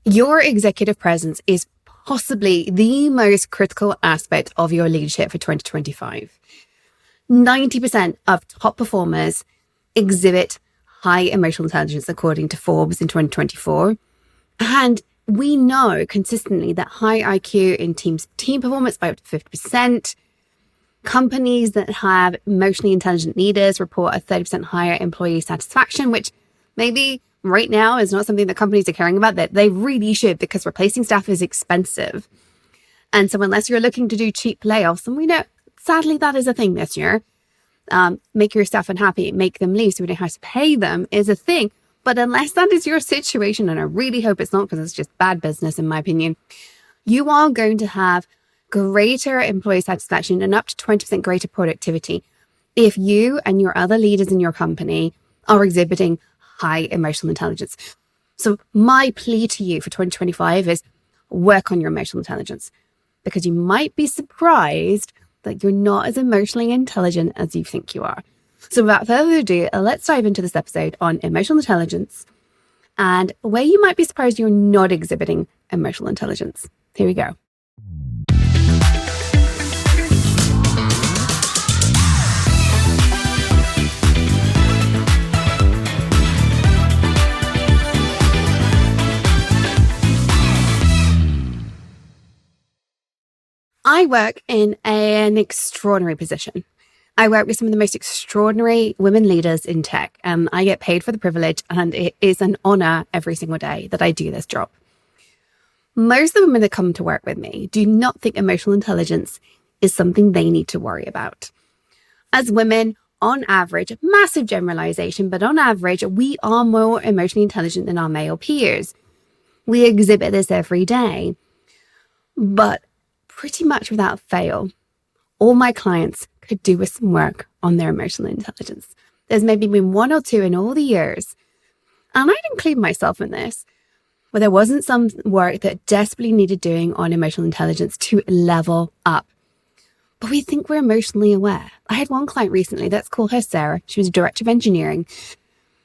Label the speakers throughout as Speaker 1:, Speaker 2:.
Speaker 1: Your executive presence is possibly the most critical aspect of your leadership for 2025. 90% of top performers exhibit high emotional intelligence, according to Forbes in 2024. And we know consistently that high IQ in team performance by up to 50%. Companies that have emotionally intelligent leaders report a 30% higher employee satisfaction, which maybe right now is not something that companies are caring about, that they really should, because replacing staff is expensive. And so unless you're looking to do cheap layoffs, and we know, sadly, that is a thing this year, make your staff unhappy, make them leave so we don't have to pay them is a thing. But unless that is your situation, and I really hope it's not, because it's just bad business in my opinion, you are going to have greater employee satisfaction and up to 20% greater productivity if you and your other leaders in your company are exhibiting high emotional intelligence. So my plea to you for 2025 is work on your emotional intelligence, because you might be surprised that you're not as emotionally intelligent as you think you are. So without further ado, let's dive into this episode on emotional intelligence and where you might be surprised you're not exhibiting emotional intelligence. Here we go. I work in an extraordinary position. I work with some of the most extraordinary women leaders in tech, and I get paid for the privilege, and it is an honor every single day that I do this job. Most of the women that come to work with me do not think emotional intelligence is something they need to worry about. As women, on average, massive generalization, but on average, we are more emotionally intelligent than our male peers. We exhibit this every day. But pretty much without fail, all my clients could do with some work on their emotional intelligence. There's maybe been one or two in all the years, and I'd include myself in this, where there wasn't some work that desperately needed doing on emotional intelligence to level up. But we think we're emotionally aware. I had one client recently, let's call her Sarah. She was a director of engineering.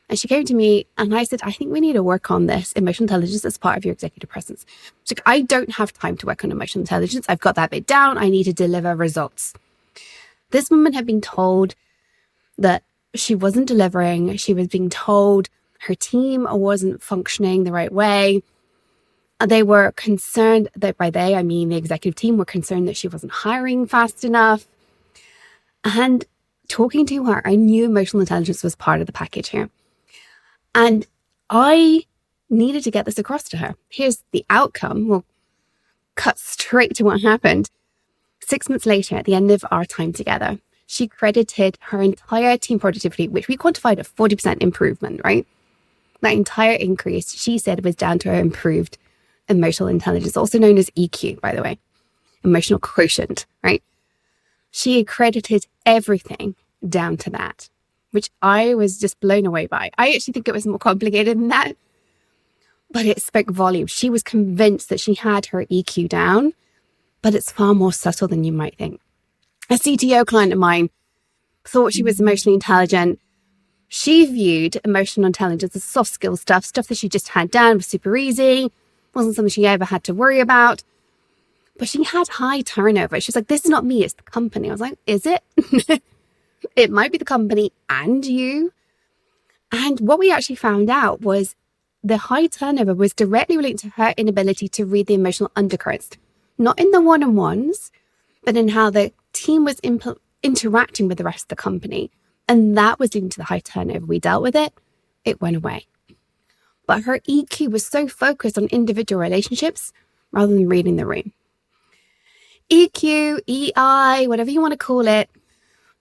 Speaker 1: And she came to me and I said, I think we need to work on this emotional intelligence as part of your executive presence. She's like, I don't have time to work on emotional intelligence. I've got that bit down. I need to deliver results. This woman had been told that she wasn't delivering. She was being told her team wasn't functioning the right way. They were concerned that, by they, I mean the executive team, were concerned that she wasn't hiring fast enough. And talking to her, I knew emotional intelligence was part of the package here. And I needed to get this across to her. Here's the outcome. We'll cut straight to what happened. 6 months later, at the end of our time together, she credited her entire team productivity, which we quantified at 40% improvement, right? That entire increase, she said, was down to her improved emotional intelligence, also known as EQ, by the way, emotional quotient, right? She accredited everything down to that, which I was just blown away by. I actually think it was more complicated than that, but it spoke volumes. She was convinced that she had her EQ down, but it's far more subtle than you might think. A CTO client of mine thought she was emotionally intelligent. She viewed emotional intelligence as soft skill stuff that she just had down, was super easy, wasn't something she ever had to worry about. But she had high turnover. She's like, this is not me, it's the company. I was like, is it? It might be the company and you. And what we actually found out was the high turnover was directly related to her inability to read the emotional undercurrents, not in the one-on-ones, but in how the team was interacting with the rest of the company. And that was leading to the high turnover. We dealt with it. It went away. But her EQ was so focused on individual relationships rather than reading the room. EQ, EI, whatever you want to call it,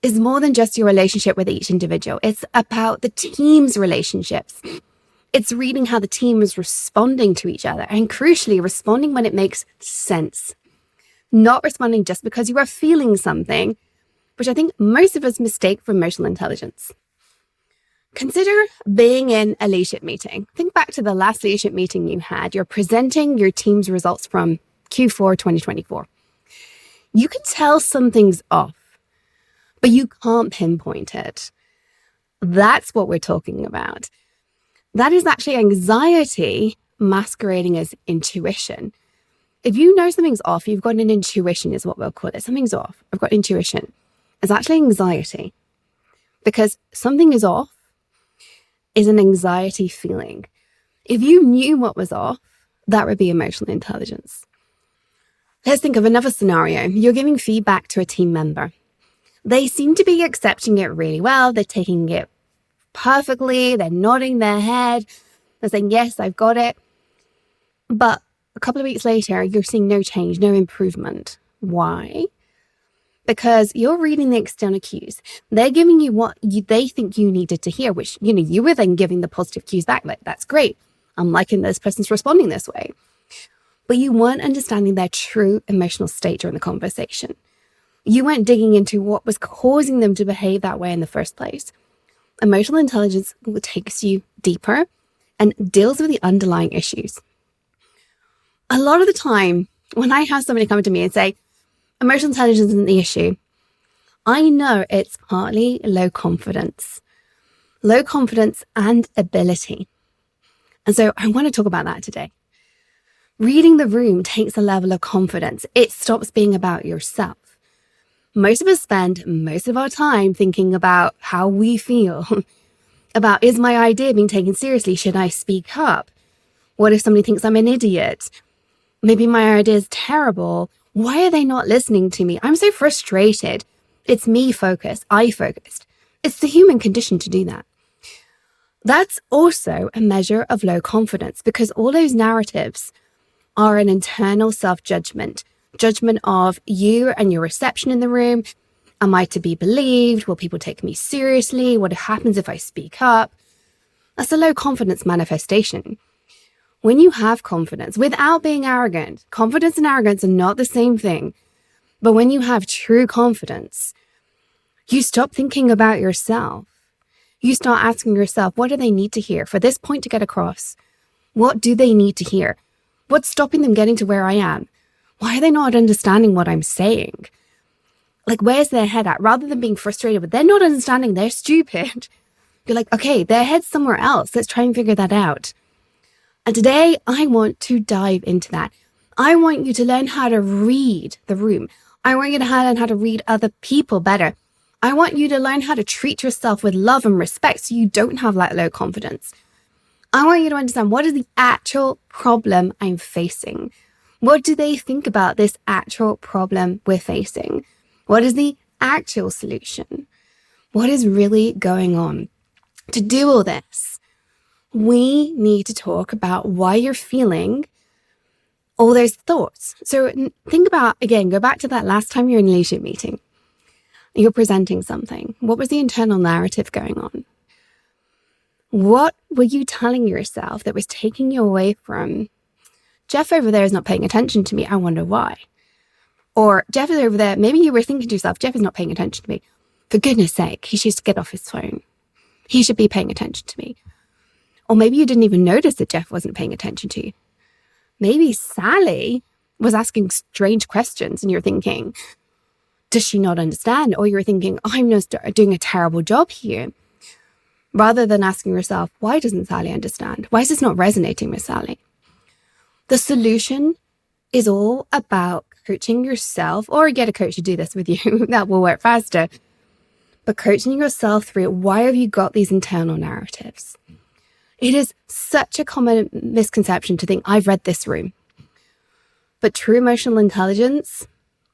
Speaker 1: is more than just your relationship with each individual. It's about the team's relationships. It's reading how the team is responding to each other, and crucially, responding when it makes sense. Not responding just because you are feeling something, which I think most of us mistake for emotional intelligence. Consider being in a leadership meeting. Think back to the last leadership meeting you had. You're presenting your team's results from Q4 2024. You can tell something's off, but you can't pinpoint it. That's what we're talking about. That is actually anxiety masquerading as intuition. If you know something's off, you've got an intuition is what we'll call it. Something's off. I've got intuition. It's actually anxiety, because something is off is an anxiety feeling. If you knew what was off, that would be emotional intelligence. Let's think of another scenario. You're giving feedback to a team member. They seem to be accepting it really well. They're taking it perfectly. They're nodding their head. They're saying, yes, I've got it. But a couple of weeks later, you're seeing no change, no improvement. Why? Because you're reading the external cues. They're giving you what they think you needed to hear, which, you were then giving the positive cues back. Like, that's great. I'm liking this person's responding this way. But you weren't understanding their true emotional state during the conversation. You weren't digging into what was causing them to behave that way in the first place. Emotional intelligence takes you deeper and deals with the underlying issues. A lot of the time, when I have somebody come to me and say, emotional intelligence isn't the issue, I know it's partly low confidence and ability. And so I want to talk about that today. Reading the room takes a level of confidence. It stops being about yourself. Most of us spend most of our time thinking about how we feel, about, is my idea being taken seriously? Should I speak up? What if somebody thinks I'm an idiot? Maybe my idea is terrible. Why are they not listening to me? I'm so frustrated. It's me focused. I focused. It's the human condition to do that. That's also a measure of low confidence, because all those narratives are an internal self-judgment of you and your reception in the room. Am I to be believed? Will people take me seriously? What happens if I speak up? That's a low confidence manifestation. When you have confidence, without being arrogant, confidence and arrogance are not the same thing. But when you have true confidence, you stop thinking about yourself. You start asking yourself, what do they need to hear for this point to get across? What do they need to hear? What's stopping them getting to where I am? Why are they not understanding what I'm saying? Like, where's their head at? Rather than being frustrated, but they're not understanding, they're stupid. You're like, okay, their head's somewhere else. Let's try and figure that out. And today, I want to dive into that. I want you to learn how to read the room. I want you to learn how to read other people better. I want you to learn how to treat yourself with love and respect so you don't have that low confidence. I want you to understand, what is the actual problem I'm facing? What do they think about this actual problem we're facing? What is the actual solution? What is really going on? To do all this, we need to talk about why you're feeling all those thoughts. So think about, again, go back to that last time you're in a leadership meeting. You're presenting something. What was the internal narrative going on? What were you telling yourself that was taking you away from, Jeff over there is not paying attention to me, I wonder why? Or Jeff is over there, maybe you were thinking to yourself, Jeff is not paying attention to me. For goodness sake, he should get off his phone. He should be paying attention to me. Or maybe you didn't even notice that Jeff wasn't paying attention to you. Maybe Sally was asking strange questions and you're thinking, does she not understand? Or you're thinking, I'm just doing a terrible job here. Rather than asking yourself, why doesn't Sally understand? Why is this not resonating with Sally? The solution is all about coaching yourself, or get a coach to do this with you. That will work faster. But coaching yourself through, why have you got these internal narratives? It is such a common misconception to think, I've read this room. But true emotional intelligence,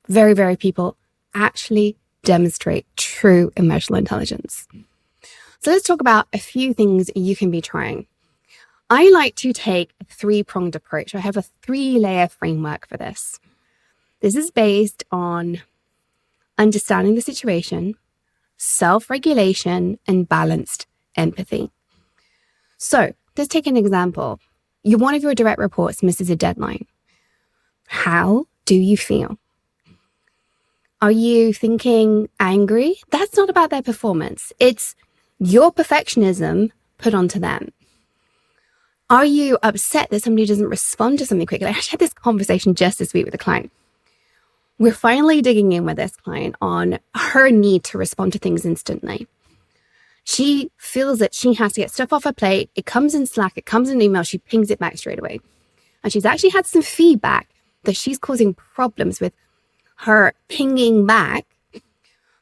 Speaker 1: very, very people actually demonstrate true emotional intelligence. So let's talk about a few things you can be trying. I like to take a three-pronged approach. I have a 3-layer framework for this. This is based on understanding the situation, self-regulation, and balanced empathy. So let's take an example. One of your direct reports misses a deadline. How do you feel? Are you thinking angry? That's not about their performance. It's your perfectionism put onto them. Are you upset that somebody doesn't respond to something quickly? I actually had this conversation just this week with a client. We're finally digging in with this client on her need to respond to things instantly. She feels that she has to get stuff off her plate. It comes in Slack, it comes in email, she pings it back straight away. And she's actually had some feedback that she's causing problems with her pinging back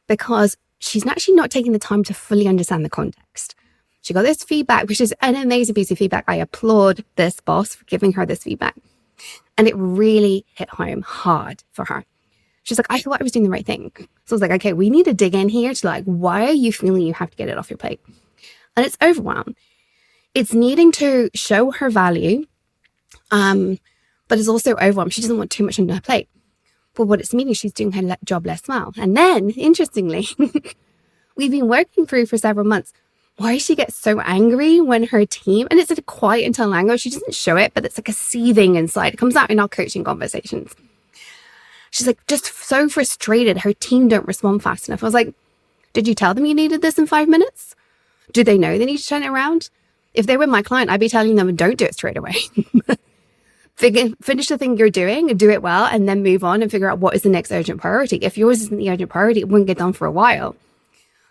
Speaker 1: because she's actually not taking the time to fully understand the context. She got this feedback, which is an amazing piece of feedback. I applaud this boss for giving her this feedback. And it really hit home hard for her. She's like, I thought I was doing the right thing. So I was like, okay, we need to dig in here to like, why are you feeling you have to get it off your plate? And it's overwhelm. It's needing to show her value, but it's also overwhelmed. She doesn't want too much on her plate. But what it's meaning, she's doing her job less well. And then, interestingly, we've been working through for several months why she gets so angry when her team, and it's a quiet internal anger, she doesn't show it, but it's like a seething inside. It comes out in our coaching conversations. She's like just so frustrated. Her team don't respond fast enough. I was like, did you tell them you needed this in 5 minutes? Do they know they need to turn it around? If they were my client, I'd be telling them, don't do it straight away. Finish the thing you're doing and do it well, and then move on and figure out what is the next urgent priority. If yours isn't the urgent priority, it wouldn't get done for a while.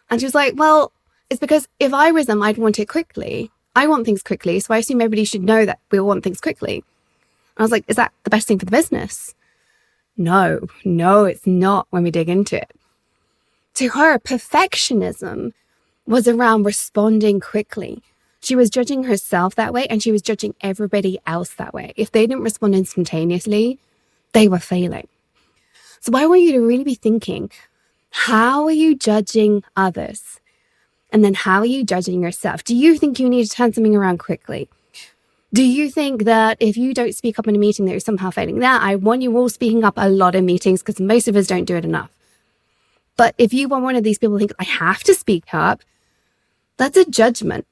Speaker 1: And she was like, well, it's because if I was them, I'd want it quickly. I want things quickly, so I assume everybody should know that we all want things quickly. And I was like, is that the best thing for the business? No, it's not when we dig into it. To her, perfectionism was around responding quickly. She was judging herself that way, and she was judging everybody else that way. If they didn't respond instantaneously, they were failing. So I want you to really be thinking, how are you judging others? And then how are you judging yourself? Do you think you need to turn something around quickly? Do you think that if you don't speak up in a meeting that you're somehow failing? That I want you all speaking up a lot in meetings because most of us don't do it enough. But if you are one of these people who think, I have to speak up, that's a judgment.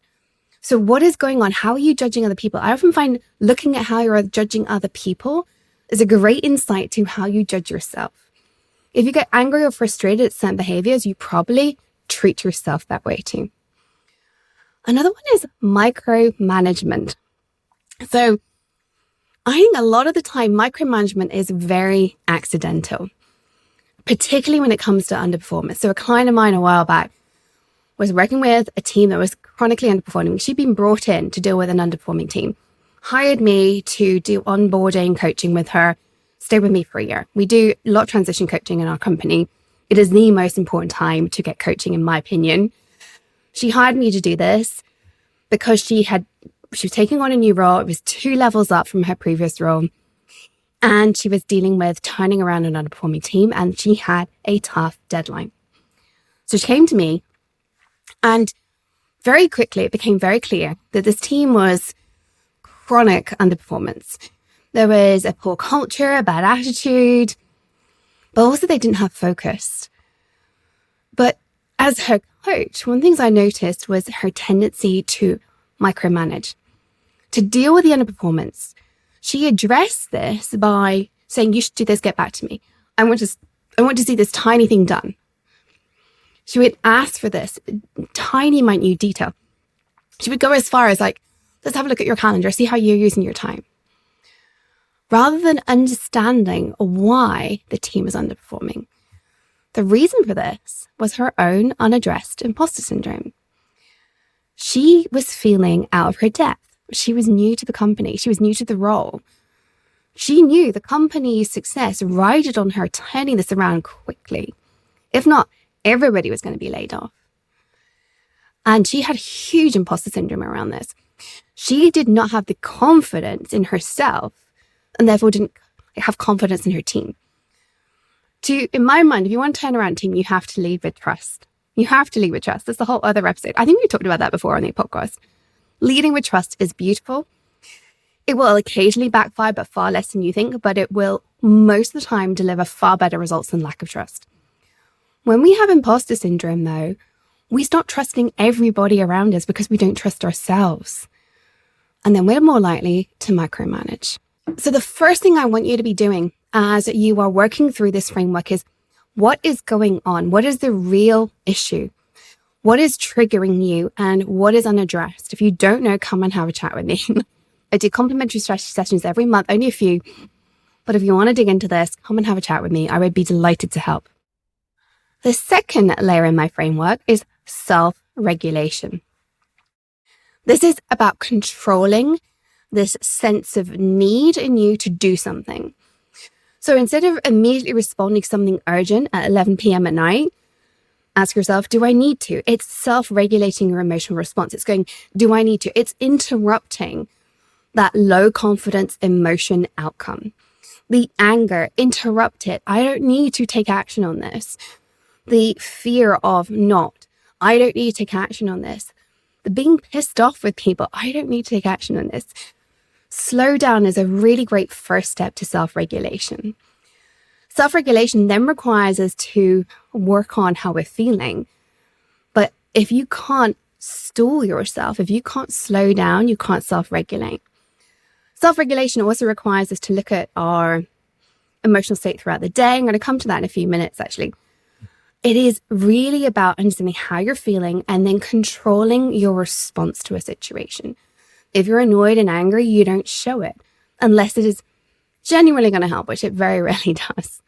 Speaker 1: So what is going on? How are you judging other people? I often find looking at how you're judging other people is a great insight to how you judge yourself. If you get angry or frustrated at certain behaviors, you probably treat yourself that way too. Another one is micromanagement. So I think a lot of the time, micromanagement is very accidental, particularly when it comes to underperformance. So a client of mine a while back was working with a team that was chronically underperforming. She'd been brought in to deal with an underperforming team, hired me to do onboarding coaching with her, stay with me for a year. We do a lot of transition coaching in our company. It is the most important time to get coaching, in my opinion. She hired me to do this because she was taking on a new role. It was 2 levels up from her previous role. And she was dealing with turning around an underperforming team, and she had a tough deadline. So she came to me, and very quickly it became very clear that this team was chronic underperformance. There was a poor culture, a bad attitude, but also they didn't have focus. But as her coach, one of the things I noticed was her tendency to micromanage, to deal with the underperformance. She addressed this by saying, you should do this, get back to me. I want to see this tiny thing done. She would ask for this tiny, minute detail. She would go as far as like, let's have a look at your calendar, see how you're using your time. Rather than understanding why the team is underperforming. The reason for this was her own unaddressed imposter syndrome. She was feeling out of her depth. She was new to the company. She was new to the role. She knew the company's success rided on her turning this around quickly. If not, everybody was going to be laid off. And she had huge imposter syndrome around this. She did not have the confidence in herself and therefore didn't have confidence in her team. In my mind, if you want to turn around a team, you have to lead with trust. You have to lead with trust. That's the whole other episode. I think we talked about that before on the podcast. Leading with trust is beautiful. It will occasionally backfire, but far less than you think, but it will most of the time deliver far better results than lack of trust. When we have imposter syndrome, though, we start trusting everybody around us because we don't trust ourselves. And then we're more likely to micromanage. So the first thing I want you to be doing as you are working through this framework is, what is going on? What is the real issue? What is triggering you and what is unaddressed? If you don't know, come and have a chat with me. I do complimentary strategy sessions every month, only a few. But if you want to dig into this, come and have a chat with me. I would be delighted to help. The second layer in my framework is self-regulation. This is about controlling this sense of need in you to do something. So instead of immediately responding to something urgent at 11 p.m. at night, ask yourself, do I need to? It's self-regulating your emotional response. It's going, do I need to? It's interrupting that low confidence emotion outcome. The anger, interrupt it. I don't need to take action on this. The fear of not, I don't need to take action on this. The being pissed off with people, I don't need to take action on this. Slow down is a really great first step to self-regulation. Self-regulation then requires us to work on how we're feeling. But if you can't stall yourself, if you can't slow down, you can't self-regulate. Self-regulation also requires us to look at our emotional state throughout the day. I'm going to come to that in a few minutes, actually. It is really about understanding how you're feeling and then controlling your response to a situation. If you're annoyed and angry, you don't show it unless it is genuinely going to help, which it very rarely does.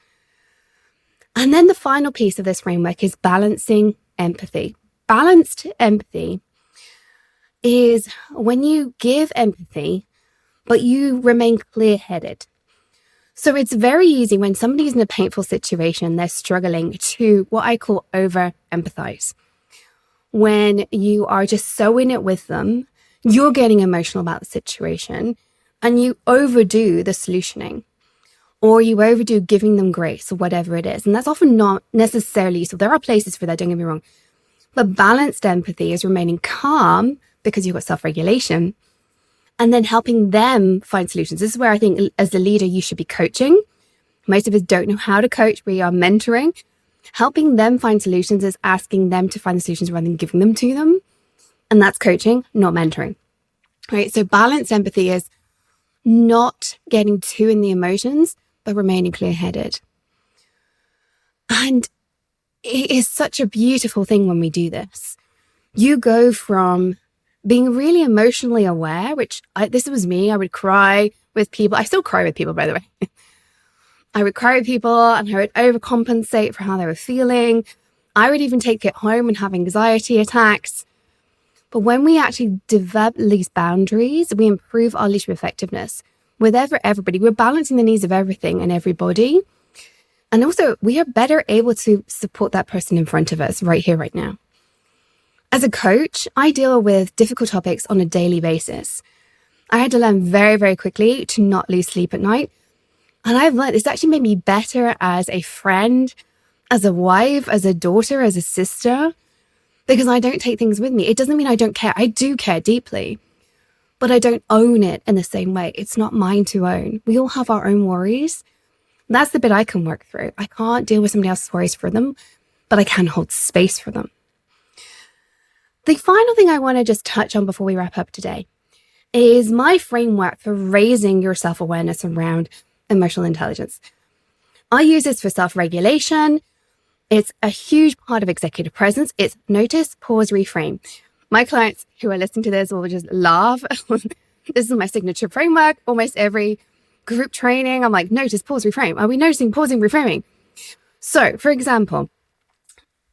Speaker 1: And then the final piece of this framework is balancing empathy. Balanced empathy is when you give empathy, but you remain clear-headed. So it's very easy when somebody's in a painful situation, they're struggling, to what I call over-empathize. When you are just so in it with them, you're getting emotional about the situation and you overdo the solutioning, or you overdo giving them grace or whatever it is. And that's often not necessarily useful. There are places for that, don't get me wrong. But balanced empathy is remaining calm because you've got self-regulation and then helping them find solutions. This is where I think as a leader, you should be coaching. Most of us don't know how to coach. We are mentoring. Helping them find solutions is asking them to find the solutions rather than giving them to them. And that's coaching, not mentoring. Right? So balanced empathy is not getting too in the emotions, but remaining clear-headed. And it is such a beautiful thing when we do this. You go from being really emotionally aware, which this was me. I would cry with people. I still cry with people, by the way. I would cry with people and I would overcompensate for how they were feeling. I would even take it home and have anxiety attacks. But when we actually develop these boundaries, we improve our leadership effectiveness with everybody. We're balancing the needs of everything and everybody. And also, we are better able to support that person in front of us right here, right now. As a coach, I deal with difficult topics on a daily basis. I had to learn very, very quickly to not lose sleep at night. And I've learned this actually made me better as a friend, as a wife, as a daughter, as a sister, because I don't take things with me. It doesn't mean I don't care. I do care deeply, but I don't own it in the same way. It's not mine to own. We all have our own worries. That's the bit I can work through. I can't deal with somebody else's worries for them, but I can hold space for them. The final thing I want to just touch on before we wrap up today is my framework for raising your self-awareness around emotional intelligence. I use this for self-regulation. It's a huge part of executive presence. It's notice, pause, reframe. My clients who are listening to this will just laugh. This is my signature framework. Almost every group training, I'm like, notice, pause, reframe. Are we noticing, pausing, reframing? So, for example,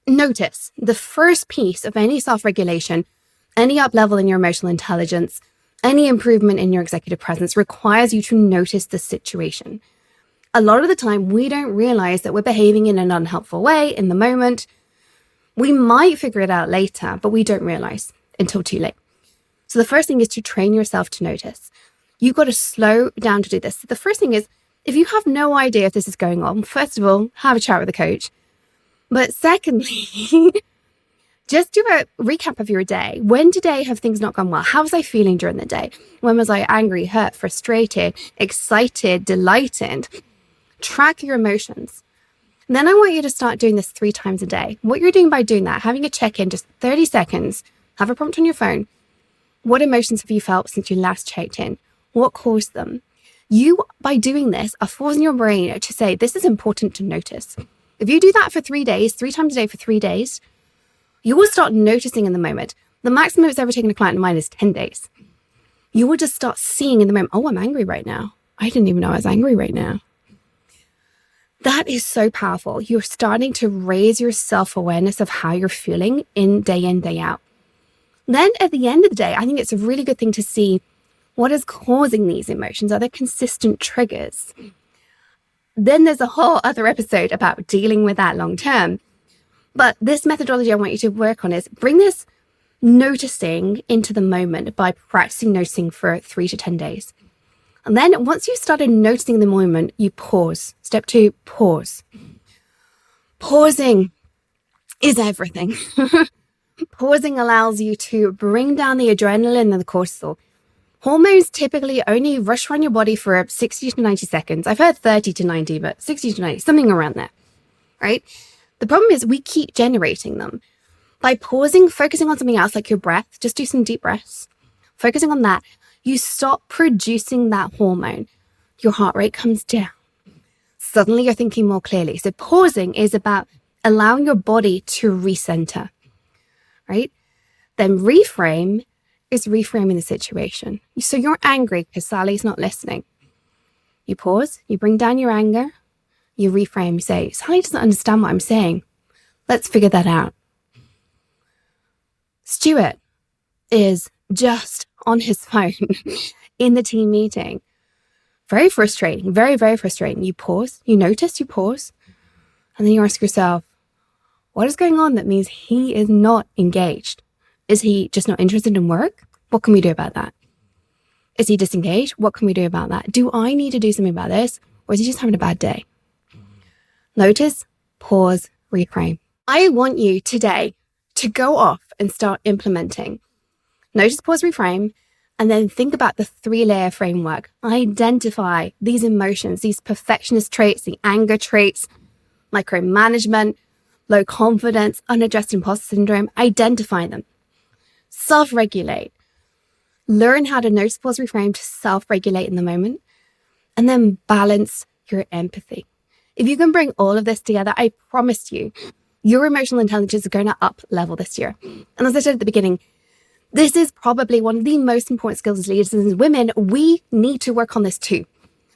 Speaker 1: notice the first piece of any self-regulation, any up level in your emotional intelligence, any improvement in your executive presence requires you to notice the situation. A lot of the time, we don't realize that we're behaving in an unhelpful way in the moment. We might figure it out later, but we don't realize until too late. So the first thing is to train yourself to notice. You've got to slow down to do this. The first thing is, if you have no idea if this is going on, first of all, have a chat with a coach. But secondly, just do a recap of your day. When today have things not gone well? How was I feeling during the day? When was I angry, hurt, frustrated, excited, delighted? Track your emotions. And then I want you to start doing this 3 times a day. What you're doing by doing that, having a check-in, just 30 seconds, have a prompt on your phone. What emotions have you felt since you last checked in? What caused them? You, by doing this, are forcing your brain to say, this is important to notice. If you do that for 3 days, 3 times a day for 3 days, you will start noticing in the moment. The maximum it's ever taken a client of mine is 10 days. You will just start seeing in the moment, oh, I'm angry right now. I didn't even know I was angry right now. That is so powerful. You're starting to raise your self-awareness of how you're feeling in, day out. Then at the end of the day, I think it's a really good thing to see what is causing these emotions. Are there consistent triggers? Then there's a whole other episode about dealing with that long term. But this methodology I want you to work on is bring this noticing into the moment by practicing noticing for 3 to 10 days. And then once you started noticing the moment, you pause. Step 2, pause. Pausing is everything. Pausing allows you to bring down the adrenaline and the cortisol. Hormones typically only rush around your body for 60 to 90 seconds. I've heard 30 to 90, but 60 to 90, something around there, right? The problem is we keep generating them. By pausing, focusing on something else like your breath, just do some deep breaths. Focusing on that, you stop producing that hormone. Your heart rate comes down. Suddenly you're thinking more clearly. So pausing is about allowing your body to recenter, right? Then reframe is reframing the situation. So you're angry because Sally's not listening. You pause, you bring down your anger, you reframe, you say, Sally doesn't understand what I'm saying. Let's figure that out. Stuart is just on his phone in the team meeting. Very frustrating, very, very frustrating. You pause, you notice, you pause, and then you ask yourself, what is going on that means he is not engaged? Is he just not interested in work? What can we do about that? Is he disengaged? What can we do about that? Do I need to do something about this? Or is he just having a bad day? Notice, pause, reframe. I want you today to go off and start implementing. Notice, pause, reframe, and then think about the 3-layer framework. Identify these emotions, these perfectionist traits, the anger traits, micromanagement, low confidence, unaddressed imposter syndrome. Identify them. Self-regulate. Learn how to notice, pause, reframe to self-regulate in the moment, and then balance your empathy. If you can bring all of this together, I promise you, your emotional intelligence is going to up level this year. And as I said at the beginning, this is probably one of the most important skills as leaders and as women. We need to work on this too.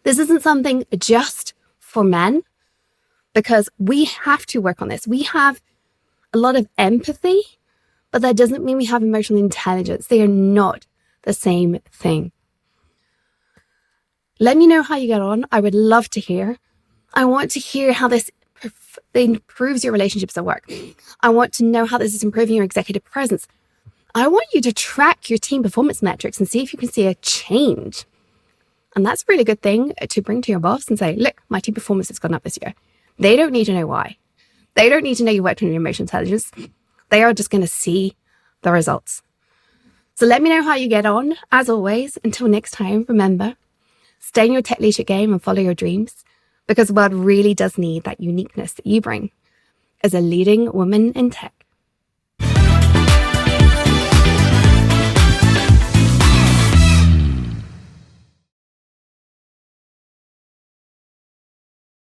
Speaker 1: This isn't something just for men, because we have to work on this. We have a lot of empathy, but that doesn't mean we have emotional intelligence. They are not the same thing. Let me know how you get on. I would love to hear. I want to hear how this improves your relationships at work. I want to know how this is improving your executive presence. I want you to track your team performance metrics and see if you can see a change. And that's a really good thing to bring to your boss and say, look, my team performance has gone up this year. They don't need to know why. They don't need to know you worked on your emotional intelligence. They are just going to see the results. So let me know how you get on. As always, until next time, remember, stay in your tech leadership game and follow your dreams, because the world really does need that uniqueness that you bring as a leading woman in tech.